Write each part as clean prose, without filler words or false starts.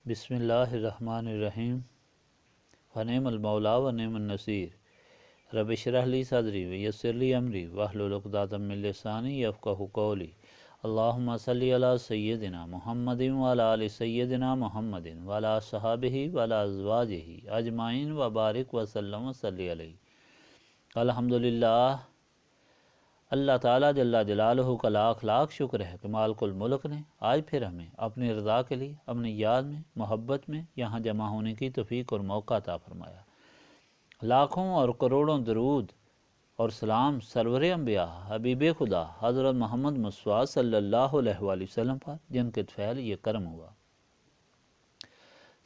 بسم اللہ الرحمن الرحیم ونعم المولا ونعم النصیر رب اشرح لی صدری ویسر لی امری واحلل عقدۃ من لسانی یفقہوا قولی اللہم صلی علی سیدنا محمد وعلی آل سیدنا محمد وعلی اصحابہ وعلی ازواجہ اجمعین وبارک وسلم وصلی علیہ۔ الحمدللہ، اللہ تعالیٰ جل جلالہ کا لاکھ لاکھ شکر ہے کہ مالک الملک نے آج پھر ہمیں اپنی رضا کے لیے اپنی یاد میں محبت میں یہاں جمع ہونے کی توفیق اور موقع عطا فرمایا۔ لاکھوں اور کروڑوں درود اور سلام سرور انبیاء حبیب خدا حضرت محمد مصطفیٰ صلی اللہ علیہ وآلہ وسلم پر، جن کے فعل یہ کرم ہوا۔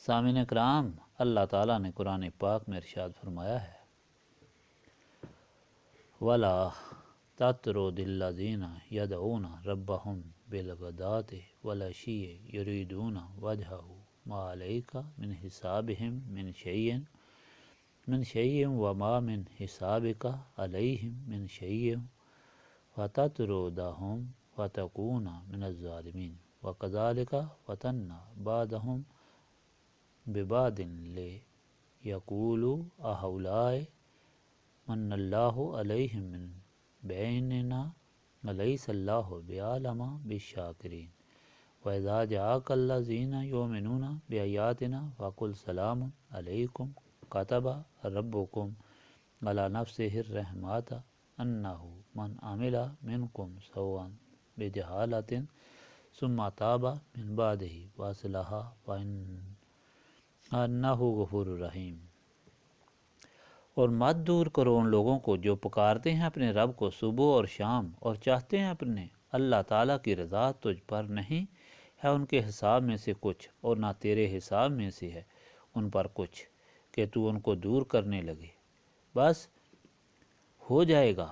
سامعین کرام، اللہ تعالیٰ نے قرآن پاک میں ارشاد فرمایا ہے، وَلَا تَطْرُدِ الَّذِينَ يَدْعُونَ رَبَّهُمْ بِالْغَدَاةِ وَالْعَشِيِّ يُرِيدُونَ وَجْهَهُ مَا عَلَيْكَ مِنْ حِسَابِهِمْ مِنْ شَيْءٍ وَمَا مِنْ حِسَابِكَ عَلَيْهِمْ مِنْ شَيْءٍ فَتَطْرُدَهُمْ فَتَكُونَ مِنَ الظَّالِمِينَ وَكَذَلِكَ فَتَنَّا بَعْضَهُمْ بِبَعْضٍ لِيَقُولُوا أَهَؤُلَاءِ مَنَّ اللَّهُ عَلَيْهِمْ مِنْ بَيْنِنَا أَلَيْسَ اللَّهُ بِأَعْلَمَ بِالشَّاكِرِينَ وَإِذَا جَاءَكَ الَّذِينَ يُؤْمِنُونَ بِآيَاتِنَا فَقُلْ سَلَامٌ عَلَيْكُمْ كَتَبَ رَبُّكُمْ عَلَى نَفْسِهِ الرَّحْمَةَ أَنَّهُ مَنْ عَمِلَ مِنْكُمْ سُوءًا بِجَهَالَةٍ ثُمَّ تَابَ مِنْ بَعْدِهِ وَأَصْلَحَ فَإِنَّهُ غَفُورٌ رَحِيمٌ۔ اور مت دور کرو ان لوگوں کو جو پکارتے ہیں اپنے رب کو صبح اور شام اور چاہتے ہیں اپنے اللہ تعالیٰ کی رضا، تجھ پر نہیں ہے ان کے حساب میں سے کچھ اور نہ تیرے حساب میں سے ہے ان پر کچھ کہ تو ان کو دور کرنے لگے، بس ہو جائے گا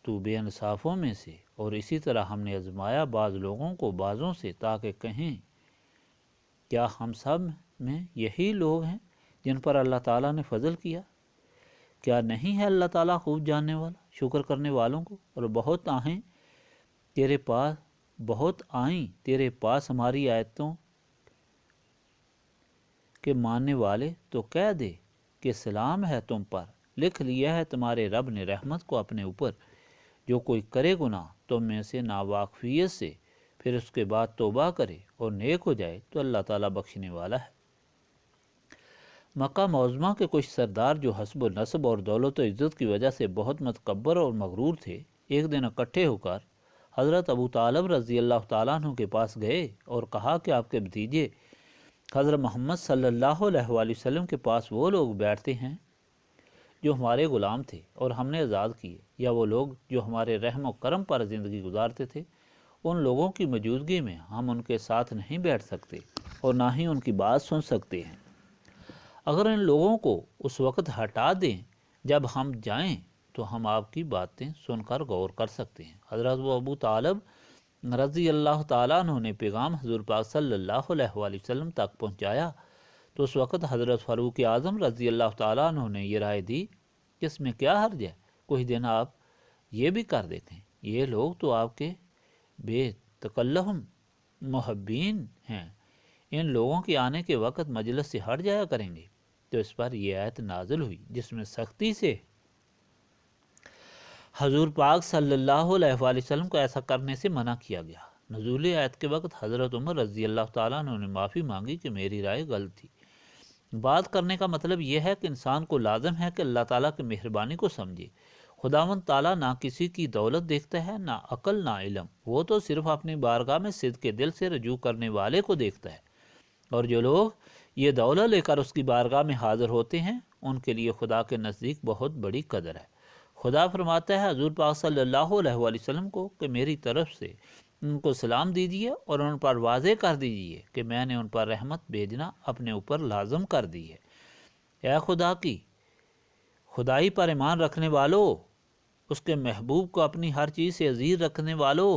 تو بے انصافوں میں سے۔ اور اسی طرح ہم نے آزمایا بعض لوگوں کو بعضوں سے تاکہ کہیں کیا ہم سب میں یہی لوگ ہیں جن پر اللہ تعالیٰ نے فضل کیا؟ کیا نہیں ہے اللہ تعالیٰ خوب جاننے والا شکر کرنے والوں کو؟ اور بہت آئیں تیرے پاس ہماری آیتوں کے ماننے والے تو کہہ دے کہ سلام ہے تم پر، لکھ لیا ہے تمہارے رب نے رحمت کو اپنے اوپر۔ جو کوئی کرے گناہ تم میں سے ناواقفیت سے، پھر اس کے بعد توبہ کرے اور نیک ہو جائے تو اللہ تعالیٰ بخشنے والا ہے۔ مکہ معظمہ کے کچھ سردار جو حسب و نسب اور دولت و عزت کی وجہ سے بہت متکبر اور مغرور تھے، ایک دن اکٹھے ہو کر حضرت ابو طالب رضی اللہ تعالیٰ عنہ کے پاس گئے اور کہا کہ آپ کے بھتیجے حضرت محمد صلی اللہ علیہ وآلہ وسلم کے پاس وہ لوگ بیٹھتے ہیں جو ہمارے غلام تھے اور ہم نے آزاد کیے، یا وہ لوگ جو ہمارے رحم و کرم پر زندگی گزارتے تھے، ان لوگوں کی موجودگی میں ہم ان کے ساتھ نہیں بیٹھ سکتے اور نہ ہی ان کی بات سن سکتے ہیں۔ اگر ان لوگوں کو اس وقت ہٹا دیں جب ہم جائیں تو ہم آپ کی باتیں سن کر غور کر سکتے ہیں۔ حضرت ابو طالب رضی اللہ تعالیٰ عنہ نے پیغام حضور پاک صلی اللہ علیہ وآلہ وسلم تک پہنچایا تو اس وقت حضرت فاروق اعظم رضی اللہ تعالیٰ عنہ نے یہ رائے دی کہ اس میں کیا حرج ہے، کچھ دن آپ یہ بھی کر دیکھیں، یہ لوگ تو آپ کے بے تکلف محبین ہیں، ان لوگوں کے آنے کے وقت مجلس سے ہٹ جایا کریں گے۔ تو اس پر یہ آیت نازل ہوئی جس میں سختی سے حضور پاک صلی اللہ علیہ وآلہ وسلم کو ایسا کرنے سے منع کیا گیا۔ نزول آیت کے وقت حضرت عمر رضی اللہ تعالیٰ عنہ نے معافی مانگی کہ میری رائے غلط تھی۔ بات کرنے کا مطلب یہ ہے کہ انسان کو لازم ہے کہ اللہ تعالیٰ کی مہربانی کو سمجھے۔ خداوند تعالیٰ نہ کسی کی دولت دیکھتا ہے، نہ عقل، نہ علم، وہ تو صرف اپنی بارگاہ میں صدق کے دل سے رجوع کرنے والے کو دیکھتا ہے، اور جو لوگ یہ دولت لے کر اس کی بارگاہ میں حاضر ہوتے ہیں ان کے لیے خدا کے نزدیک بہت بڑی قدر ہے۔ خدا فرماتا ہے حضور پاک صلی اللہ علیہ وآلہ وسلم کو کہ میری طرف سے ان کو سلام دیجیے اور ان پر واضح کر دیجیے کہ میں نے ان پر رحمت بھیجنا اپنے اوپر لازم کر دی ہے۔ اے خدا کی خدائی پر ایمان رکھنے والو، اس کے محبوب کو اپنی ہر چیز سے عزیز رکھنے والو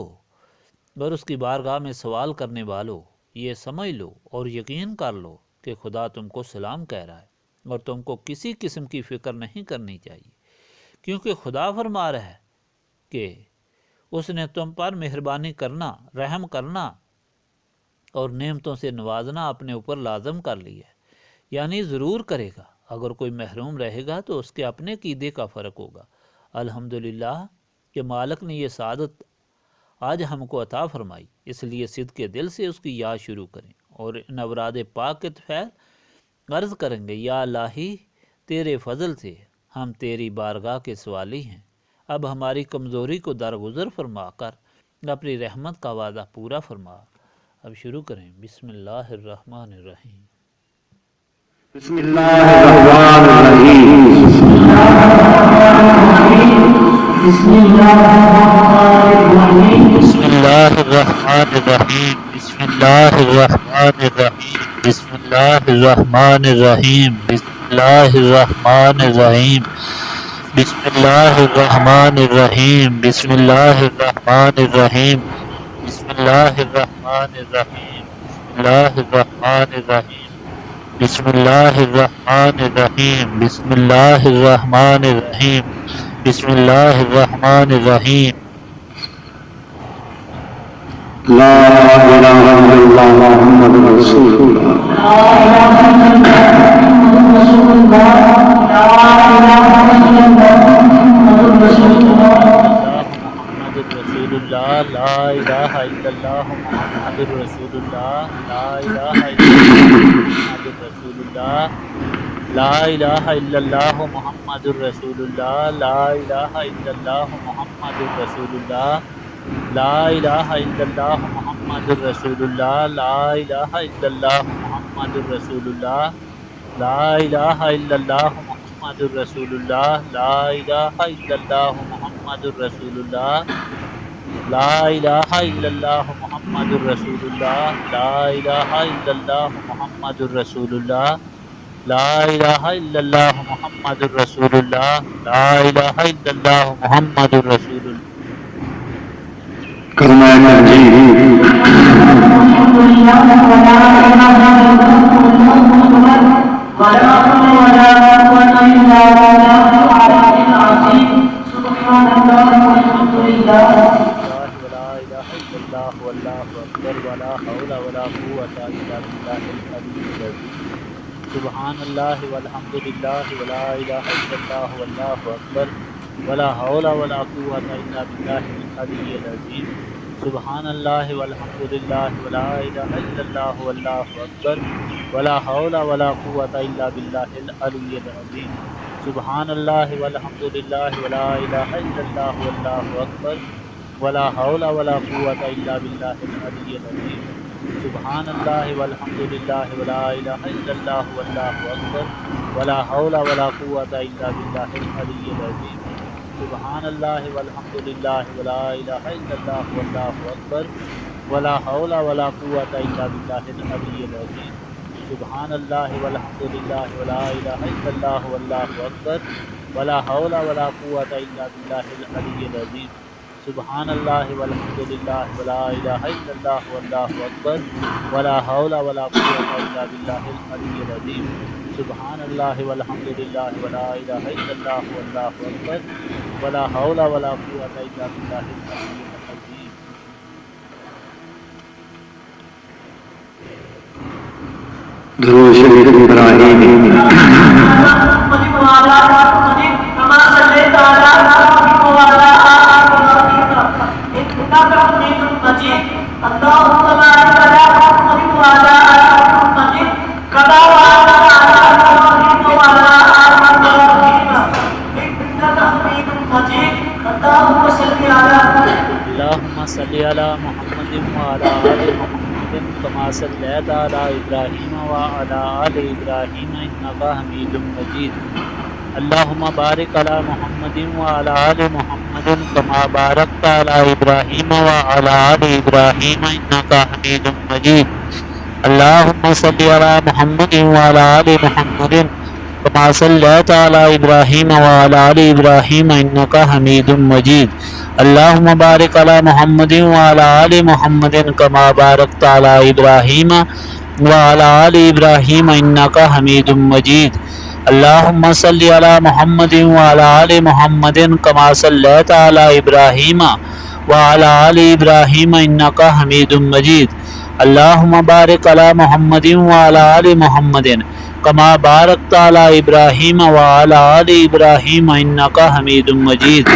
اور اس کی بارگاہ میں سوال کرنے والو، یہ سمجھ لو اور یقین کر لو کہ خدا تم کو سلام کہہ رہا ہے اور تم کو کسی قسم کی فکر نہیں کرنی چاہیے، کیونکہ خدا فرما رہا ہے کہ اس نے تم پر مہربانی کرنا، رحم کرنا اور نعمتوں سے نوازنا اپنے اوپر لازم کر لیا ہے، یعنی ضرور کرے گا۔ اگر کوئی محروم رہے گا تو اس کے اپنے عقیدے کا فرق ہوگا۔ الحمدللہ کہ مالک نے یہ سعادت آج ہم کو عطا فرمائی، اس لیے صدق دل سے اس کی یاد شروع کریں اور ان اوراد پاک کے فیض عرض کریں گے، یا الہی تیرے فضل سے ہم تیری بارگاہ کے سوالی ہیں، اب ہماری کمزوری کو درگزر فرما کر اپنی رحمت کا وعدہ پورا فرما۔ اب شروع کریں۔ بسم اللہ الرحمن الرحیم۔ بسم اللہ الرحمن الرحیم۔ بسم اللہ الرحمن الرحیم۔ بسم اللہ الرحمن الرحیم۔ بسم اللہ الرحمن الرحیم۔ بسم اللہ الرحمن الرحیم۔ بسم اللہ الرحمن الرحیم۔ بسم اللہ الرحمن الرحیم۔ بسم اللہ الرحمن الرحیم۔ بسم اللہ الرحمن الرحیم۔ بسم اللہ الرحمن الرحیم۔ بسم اللہ الرحمن الرحیم۔ لا الہ الا اللہ محمد رسول اللہ۔ لا الہ الا اللہ محمد رسول اللہ۔ لا الہ الا اللہ محمد رسول اللہ۔ لا الہ الا اللہ محمد رسول اللہ۔ لا الہ الا اللہ محمد رسول اللہ۔ لا الہ الا اللہ محمد رسول اللہ۔ لا الہ الا اللہ محمد رسول اللہ۔ لا الہ الا اللہ محمد رسول اللہ۔ لا الہ الا اللہ محمد رسول اللہ۔ لا الہ الا اللہ محمد رسول اللہ۔ لا الہ الا اللہ محمد رسول اللہ۔ لا الہ الا اللہ محمد رسول اللہ۔ کلمہ تنزیل۔ سبحان اللہ والحمد للہ ولا الہ الا اللہ واللہ اکبر ولا حول ولا قوة الا باللہ العلی العظیم۔ سبحان اللہ والحمد للہ ولا الہ الا اللہ واللہ اکبر ولا حول ولا قوة الا باللہ العلی العظیم۔ سبحان اللہ والحمد للہ ولا الہ الا اللہ واللہ اکبر ولا حول ولا قوة الا باللہ العلی العظیم۔ سبحان اللہ والحمد للہ ولا الہ الا اللہ واللہ اکبر ولا حول ولا قوة الا باللہ العلی العظیم۔ سبحان اللہ والحمد للہ ولا الہ الا اللہ واللہ اکبر ولا حول ولا قوة الا باللہ العلی العظیم۔ سبحان اللہ والحمد للہ ولا الہ الا اللہ واللہ اکبر ولا حول ولا قوة الا باللہ العلی العظیم۔ سبحان اللہ والحمد للہ ولا الہ الا اللہ واللہ اکبر ولا حول ولا قوة الا باللہ العلی العظیم۔ سبحان اللہ والحمد للہ ولا الہ الا اللہ واللہ اکبر ولا حول ولا قوة الا باللہ العلی العظیم۔ درود شریف ابراہیمی۔ اللہم صلی علی محمد وعلی آل محمد کما صلیت علی ابراہیم وعلی آل ابراہیم انک حمید مجید۔ اللہم بارک علی محمد وعلی آل محمد کما بارکت علی ابراہیم وعلی آل ابراہیم انک حمید مجید۔ اللہم صلی علی محمد وعلی آل محمد کما صلیت علی ابراہیم وعلی آل ابراہیم انک حمید مجید۔ اللہم بارک علی محمد وعلی آل محمد کما بارکت علی ابراہیم وعلی آل ابراہیم انک حمید مجید۔ اللہم صلی علی محمد وعلی آل محمد کما صلیت علی ابراہیم وعلی آل ابراہیم انک حمید مجید۔ اللہم بارک علی محمد وعلی آل محمد کما بارکت علی ابراہیم وعلی آل ابراہیم انک حمید مجید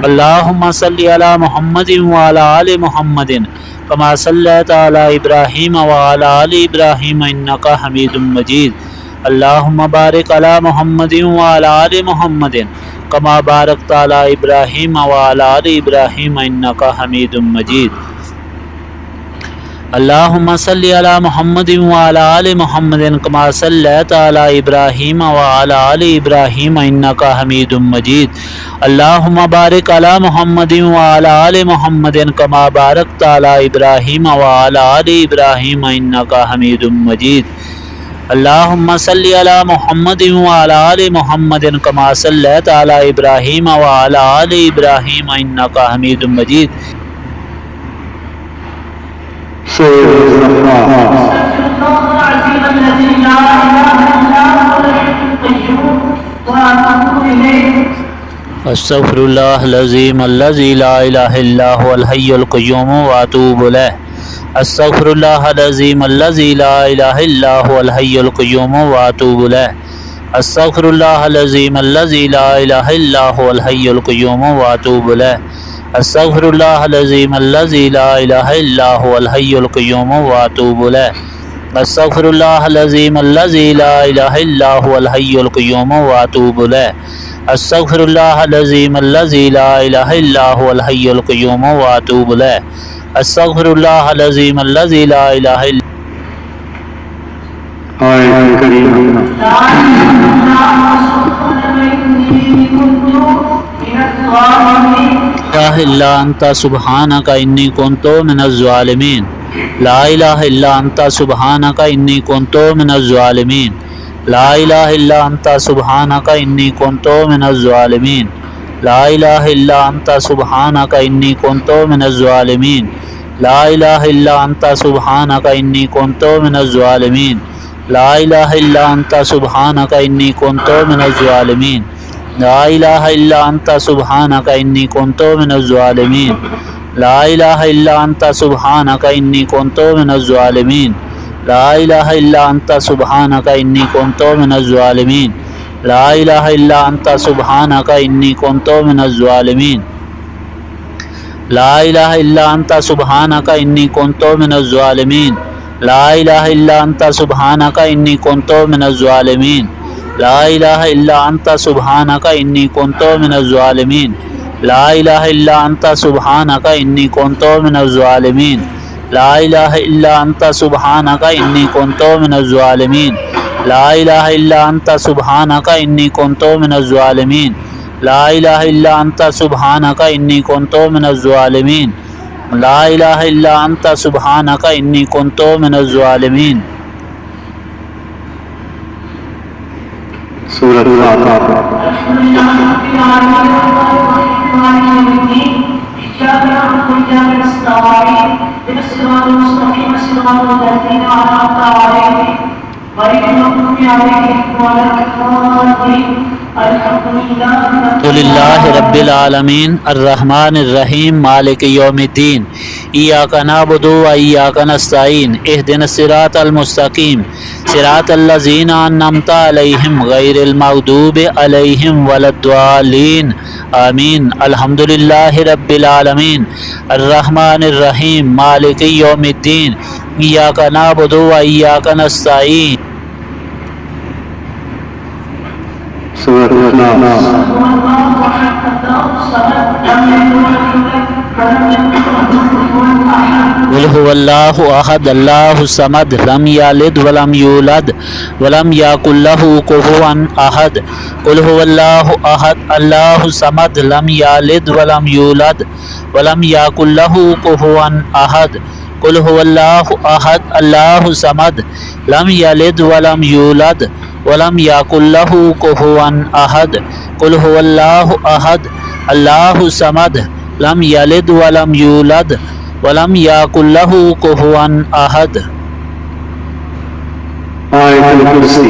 اللہم صلی علی محمد وعلی آل محمد کما صلیت علی ابراہیم وعلی آل ابراہیم انک حمید مجید اللہم بارک علی محمد وعلی آل محمد کما بارکت علی ابراہیم وعلی آل ابراہیم انک حمید مجید اللہم صلی علی محمد وعلی آل محمد کما صلیت علی ابراہیم وعلی آل ابراہیم انک حمید مجید اللہم بارک علی محمد وعلی آل محمد کما بارکت علی ابراہیم وعلی آل ابراہیم انک حمید مجید اللہم صلی علی محمد وعلی آل محمد کما صلیت علی ابراہیم وعلی آل ابراہیم انک حمید مجید استغفر اللہ العظیم الذی لا الہ الا هو الحی القیوم واتوب الیہ استغفر اللہ العظیم الذی لا الہ الا هو الحی القیوم واتوب الیہ استغفر اللہ العظیم الذی لا الہ الا هو الحی القیوم واتوب الیہ استغفر اللہ العظیم الذی لا الہ الا هو الحی القیوم واتوب الیہ استغفر اللہ العظیم الذی لا الہ الا هو الحی القیوم واتوب الیہ استغفر اللہ العظیم الذی لا الہ الا هو الحی القیوم واتوب الیہ استغفر اللہ العظیم الذی لا الہ الا الا انت سبحانک انی کنت من الظالمین لا الہ الا انت سبحانک انی کنت من الظالمین لا الہ الا انت سبحانک انی کنت من الظالمین لا الہ الا انت سبحانک انی کنت من الظالمین لا الہ الا انت سبحانک انی کنت من الظالمین لا الہ الا انت سبحانک انی کنت من الظالمین لا الہ الا انت سبحانک انی کنت من الظالمین لا الہ الا انت سبحانک انی کنت من الظالمین لا الہ الا انت سبحانک انی کنت من الظالمین لا الہ الا انت سبحانک انی کنت من الظالمین لا الہ الا انت سبحانک انی کنت من الظالمین لا الہ الا انت سبحانک انی کنت من الظالمین لا الہ الا انت سبحانک انی کنت من الظالمین لا الہ الا انت سبحانک انی کنت من الظالمین لا الہ الا انت سبحانک انی کنت من الظالمین لا الہ الا انت سبحانک انی کنت من الظالمین لا الہ الا انت سبحانک انی کنت من الظالمین لا الہ الا انت سبحانک انی کنت من الظالمین سورۃ الفاتحہ الحمد للہ رب العالمین الرحمن الرحیم مالک یوم الدین ایاک نعبد و ایاک نستعین اہدنا الصراط المستقیم صراط الذین انعمت علیہم غیر المغضوب علیہم ولا الضالین آمین الحمد للہ رب العالمین الرحمن الرحیم مالک یوم الدین ایاک نعبد و ایاک نستعین سورۃ الناس قل هو اللہ احد اللہ الصمد لم یلد ولم یولد ولم یکن لہ کفوا احد قل هو اللہ احد اللہ الصمد لم یلد ولم یولد ولم یکن لہ کفوا احد قل هو اللہ احد اللہ الصمد لم یلد ولم یولد ولم یکن لہ کفوا احد قل هو اللہ احد اللہ الصمد لم یلد ولم یولد ولم یکن لہ کفوا احد آیت الکرسی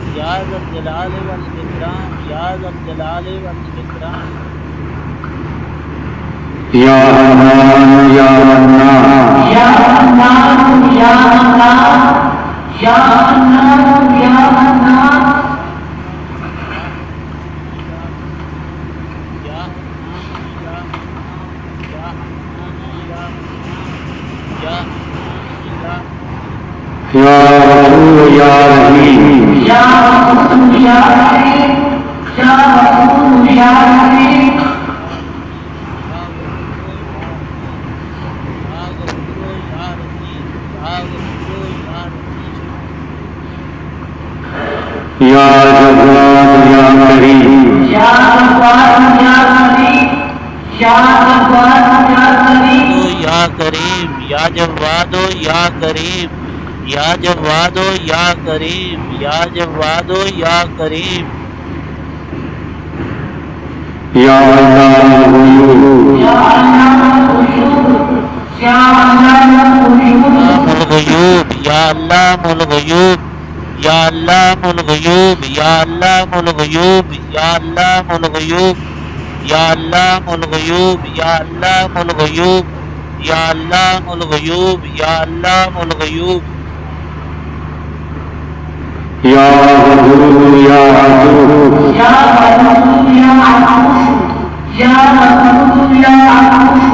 یا ذا الجلال والاکرام یا ذا الجلال والاکرام یا رحمان یا منان یا منان یا منان یا منان یا منان یا غفور یا رحیم یا غفور یا رحیم یا غفور یا رحیم یا جواد یا کریم یا جواد یا کریم یا جواد یا کریم یا کریم یا جواد یا کریم یا جواد یا کریم یا جواد یا کریم یا علام الغیوب یا علام الغیوب یا علام الغیوب یا علام الغیوب یا علام الغیوب یا علام الغیوب یا علام الغیوب یا علام الغیوب یا علام الغیوب یا علام الغیوب یا علام الغیوب یا غفور یا عفو یا غفور یا عفو یا غفور یا عفو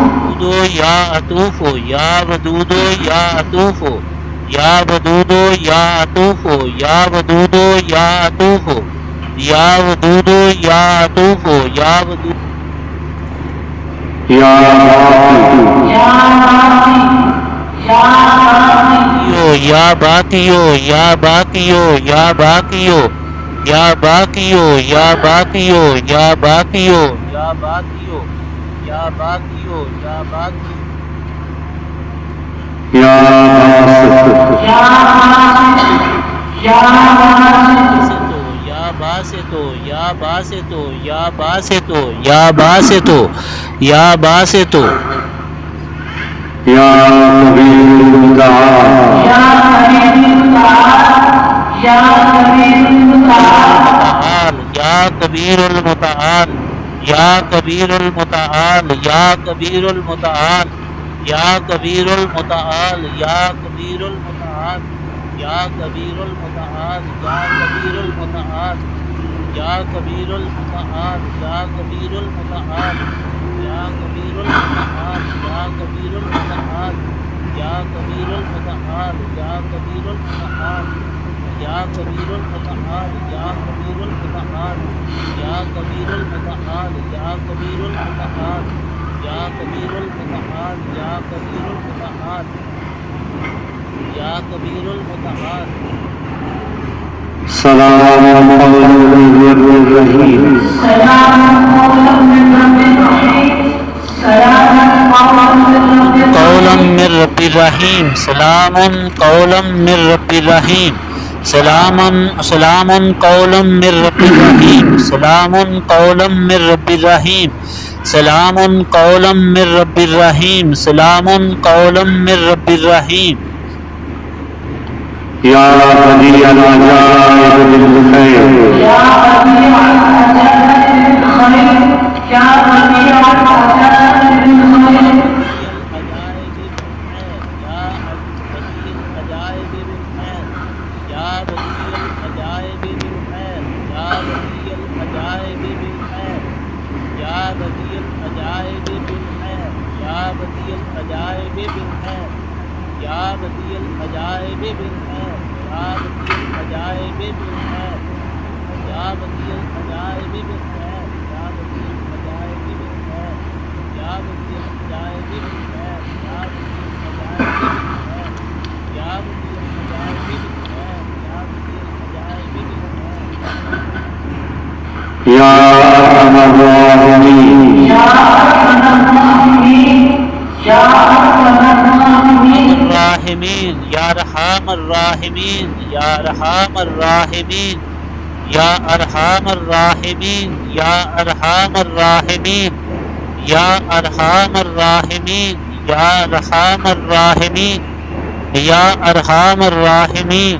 یا عطوف یا ودود یا عطوف یا ودود یا عطوف یا ودود یا عطوف یا ودود یا عطوف یا ودود یا باقی یا باقی یا باقی یا باقیو یا باقیو یا باقیو یا باقیو یا باقیو یا باقیو یا باقیو یا باسط یا باسطو یا باسطو یا باسطو یا باسطو یا باسطو یا کبیر المتعال یا کبیر المتعال یا کبیر المتعال یا کبیر المتعال یا کبیر المتعال یا کبیر المتعال یا کبیر المتعال یا کبیر المتعال یا کبیر المتعال یا کبیر المتعال یا کبیر المتعال یا کبیر المتعال یا کبیر المتعال یا کبیر المتعال یا کبیر المتعال یا کبیر المتعال یا کبیر المتعال یا کبیر المتعال یا کبیر المتعال سلام قولا من رب رحیم سلام قولا من رب رحیم سلام قولا من رب رحیم قولا من رب رحیم سلام قولا من رب رحیم سلام قولا من رب رحیم سلام قولا من رب رحیم سلام قولا من رب رحیم سلام قولا من رب رحیم یا بدیع العجائب بالخیر یا بدیع العجائب بالخیر یا بدیع العجائب بالخیر یا ارحم الراحمین یا ارحم الراحمین یا ارحم الراحمین الراحمین یا ارحم الراحمین یا ارحم الراحمین یا ارحم الراحمین یا ارحم الراحمین یا ارحم الراحمین یا ارحم الراحمین یا ارحم الراحمین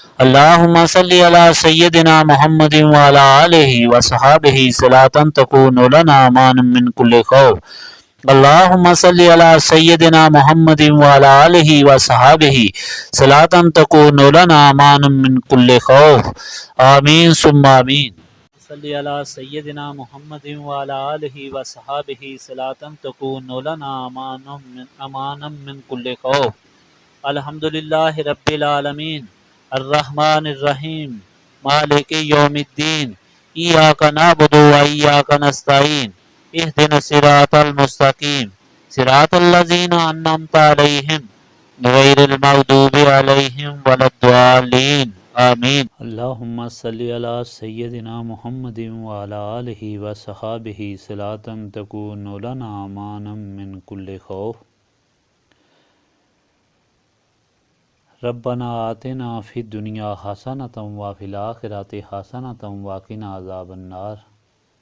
اللہم صلی علی سیدنا محمد وعلی آلہ وصحابہ صلاۃ تکون لنا امان من کل خوف۔ اللہم صلی علی سیدنا محمد وعلی آلہ وصحابہ صلاۃ تکون لنا امان من کل خوف، آمین ثم آمین۔ صلی علی سیدنا محمد وعلی آلہ وصحابہ صلاۃ تکون لنا امان من کل خوف۔ الحمدللہ رب العالمین الرحمن الرحیم مالک یوم الدین ایاک نعبد و ایاک نستعین اہدنا الصراط المستقیم صراط الذین انعمت علیہم غیر المغضوب علیہم ولا الضالین آمین۔ اللہم صلی علی سیدنا محمد وعلی آلہ وصحابہ صلاۃ تکون لنا امان من کل خوف۔ ربنا آتنا فی الدنیا حسنۃ وفی الآخرۃ حسنۃ وقنا عذاب النار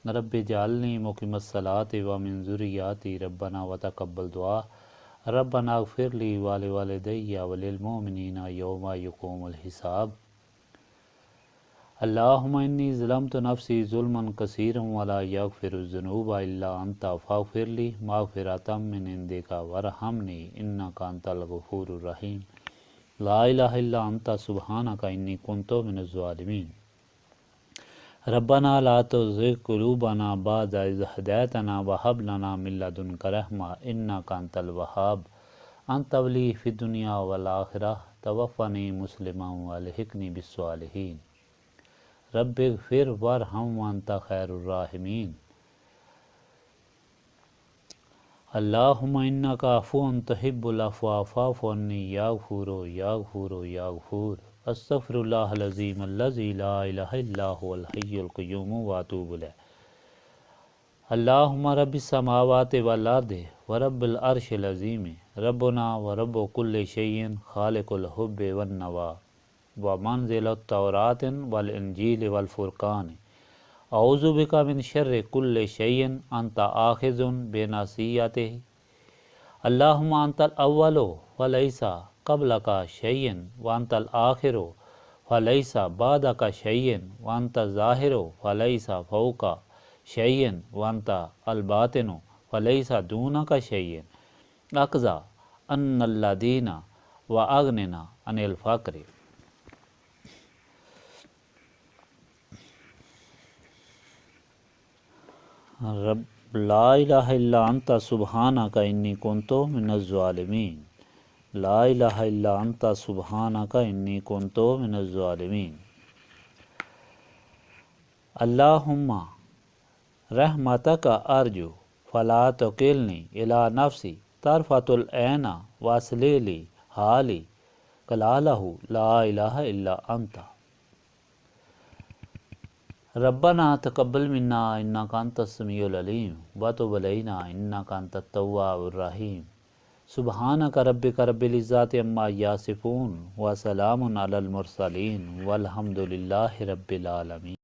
رب اجعلنی مقیم الصلاۃ ومن ذریاتی ربنا وتقبل دعا ربنا اغفر لی ولوالدی وللمؤمنین یوم یقوم الحساب۔ اللہم انی ظلمت نفسی ظلما کثیرا ولا یغفر الذنوب الا انت فاغفر لی مغفرۃ من عندک وارحمنی انک انت الغفور الرحیم۔ لا الہ الا انت سبحانک انی کنت من الظالمین۔ ربنا لا تزغ قلوبنا بعد اذ ہدیتنا وہب لنا من لدنک رحمۃ انک انت الوہاب۔ انت ولی فی الدنیا والآخرہ توفنی مسلما والحقنی بالصالحین۔ رب اغفر وارحم وانت خیر الراحمین۔ اللہم انک عفو تحب العفو فاعف عنی یا غفور یا غفور یا غفور۔ استغفر اللہ العظیم الذی لا الہ الا هو الحی القیوم واتوب الیہ۔ اللہم رب السماوات والارض ورب العرش العظیم ربنا ورب کل شیء خالق الحب والنوى ومنزل التوراۃ والانجیل والفرقان اعوذ بک من شر کل شیء انت آخذ بناصیتہ۔ اللہم انت الاول فلیس قبلک شیء وانت الآخر فلیس بعدک شیء وانت الظاہر فلیس فوقک شیء وانت الباطن فلیس دونک شیء۔ اقضی عنا الدین واغننا عن الفقر۔ رب لا الہ الا انت سبحانک انی کنت من الظالمین۔ لا الہ الا انت سبحانک انی کنت من الظالمین۔ اللہم رحمتک ارجو فلا تکلنی الی نفسی طرفۃ العین واصلح لی حالی کلالہ لا الہ الا انت۔ ربنا تقبل منا انک انت السمیع العلیم وتب علینا انک انت التواب الرحیم۔ سبحانک ربک رب العزۃ عما یصفون وسلام علی المرسلین والحمد للہ رب العالمین۔